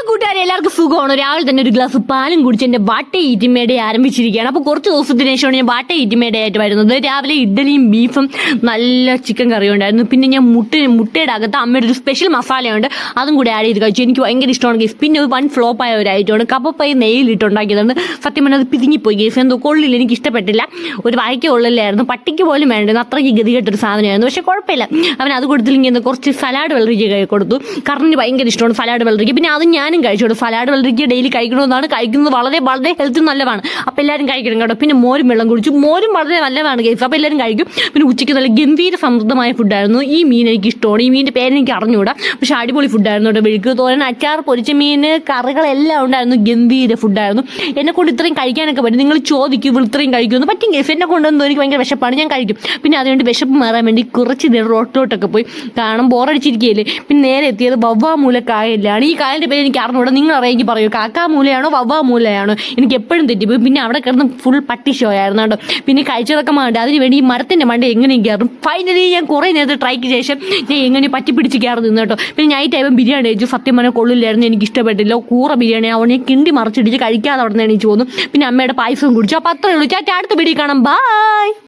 കൂട്ടുകാരെ എല്ലാവർക്കും സുഖമാണ്. രാവിലെ തന്നെ ഒരു ഗ്ലാസ് പാലും കുടിച്ച് എന്റെ വാട്ട ഈറ്റിമേടെ ആരംഭിച്ചിരിക്കുകയാണ്. അപ്പോൾ കുറച്ച് ദിവസത്തിന് ശേഷമാണ് ഞാൻ വാട്ട ഈറ്റിമേടെ ആയിട്ട് വരുന്നത്. രാവിലെ ഇഡ്ഡലിയും ബീഫും നല്ല ചിക്കൻ കറിയും ഉണ്ടായിരുന്നു. പിന്നെ ഞാൻ മുട്ടയുടെ അകത്ത് അമ്മയുടെ ഒരു സ്പെഷ്യൽ മസാലയുണ്ട്, അതും കൂടി ആഡ് ചെയ്ത് കഴിച്ചു. എനിക്ക് ഭയങ്കര ഇഷ്ടമാണ് ഗേസ്. പിന്നെ ഒരു ഫ്ലോപ്പ് ആയ ഒരു ഐറ്റമാണ് കപ്പപ്പൈ നെയ്യിലിട്ട് ഉണ്ടാക്കിയതാണ്. സത്യം പറഞ്ഞാൽ അത് പിരിഞ്ഞിപ്പോയി ഗേസ്. എന്തോ കൊള്ളില്ല, എനിക്ക് ഇഷ്ടപ്പെട്ടില്ല. ഒരു വായിക്ക് കൊള്ളില്ലായിരുന്നു, പട്ടിക്ക് പോലും വേണ്ടത്. അത്രയ്ക്ക് ഗതികെട്ടൊരു സാധനമായിരുന്നു. പക്ഷെ കുഴപ്പമില്ല, അവൻ അത് കൊടുത്തില്ലെങ്കിൽ കുറച്ച് സലാഡ് വെള്ളരിക്ക കൊടുത്തു. കറിന് ഭയങ്കര ഇഷ്ടമാണ് സലാഡ് വെള്ളരിക്ക. പിന്നെ അത് ഞാനും കഴിച്ചോളൂ. സലാഡ് വെള്ളരിക്ക ഡെയിലി കഴിക്കണമെന്നാണ്, കഴിക്കുന്നത് വളരെ വളരെ ഹെൽത്തിന് നല്ലതാണ്. അപ്പോൾ എല്ലാവരും കഴിക്കണം കേട്ടോ. പിന്നെ മോരും വെള്ളം കുടിച്ചു. മോരും വളരെ നല്ലതാണ് ഗൈസ്, അപ്പോൾ എല്ലാവരും കഴിക്കും. പിന്നെ ഉച്ചയ്ക്ക് നല്ല ഗംഭീര സമൃദ്ധമായ ഫുഡായിരുന്നു. ഈ മീൻ എനിക്ക് ഇഷ്ടമാണ്. ഈ മീനിൻ്റെ പേര് എനിക്ക് അറിഞ്ഞുകൂടാ, പക്ഷെ അടിപൊളി ഫുഡായിരുന്നു കേട്ടോ. വെഴുക്ക് തോരൻ, അച്ചാർ, പൊരിച്ച മീൻ, കറികളെല്ലാം ഉണ്ടായിരുന്നു. ഗംഭീര ഫുഡായിരുന്നു. എന്നെ കൊണ്ട് ഇത്രയും കഴിക്കാനൊക്കെ പറ്റും. നിങ്ങൾ ചോദിക്കും ഇവൾ ഇത്രയും കഴിക്കുമെന്ന്. പറ്റും ഗൈസ്, എന്നെ കൊണ്ടൊന്നും എനിക്ക് ഭയങ്കര വിശപ്പാണ്, ഞാൻ കഴിക്കും. പിന്നെ അതുകൊണ്ട് വിശപ്പ് മാറാൻ വേണ്ടി കുറച്ച് നേരം റോട്ടിലോട്ടൊക്കെ പോയി കാണാൻ ബോറടിച്ചിരിക്കുകയല്ലേ. പിന്നെ നേരെ എത്തിയത് വവ്വാമൂല കായലിലാണ്. ഈ കായലിൻ്റെ പേര് എനിക്ക് അറിഞ്ഞൂടാ, നിങ്ങൾ അറിയാമെങ്കിൽ പറയൂ. കാക്കാമൂലയാണോ വവ്വാമൂലയാണോ? എനിക്ക് എപ്പോഴും തെറ്റിപ്പോയി. പിന്നെ അവിടെ കിടന്ന് ഫുൾ പട്ടി ഷോ ആയിരുന്നു കേട്ടോ. പിന്നെ കഴിച്ചതൊക്കെ മാണ്ട് അതിന് വേണ്ടി ഈ മരത്തിൻ്റെ മണ്ട എങ്ങനെയും കയറും. ഫൈനലി ഞാൻ കുറേ നേരത്തെ ട്രൈക്ക് ശേഷം ഞാൻ എങ്ങനെ പറ്റിപ്പിടിച്ച് കയറി നിന്നു കേട്ടോ. പിന്നെ നൈറ്റ് ആയപ്പോൾ ബിരിയാണി കഴിച്ചു. സത്യം പറഞ്ഞാൽ കൊള്ളില്ലായിരുന്നു, എനിക്ക് ഇഷ്ടപ്പെട്ടില്ല. കൂറ ബിരിയാണി അവിടെ ഞാൻ കിണ്ടി മറിച്ചിടിച്ച് കഴിക്കാതെ അവിടെ നിന്ന് എണീച്ച് പോന്നു. പിന്നെ അമ്മയുടെ പായസവും കുടിച്ചു. അപ്പോൾ അത്രയേ ഉള്ളൂ. ചാറ്റ അടുത്ത വീഡിയോ കാണാം. ബൈ.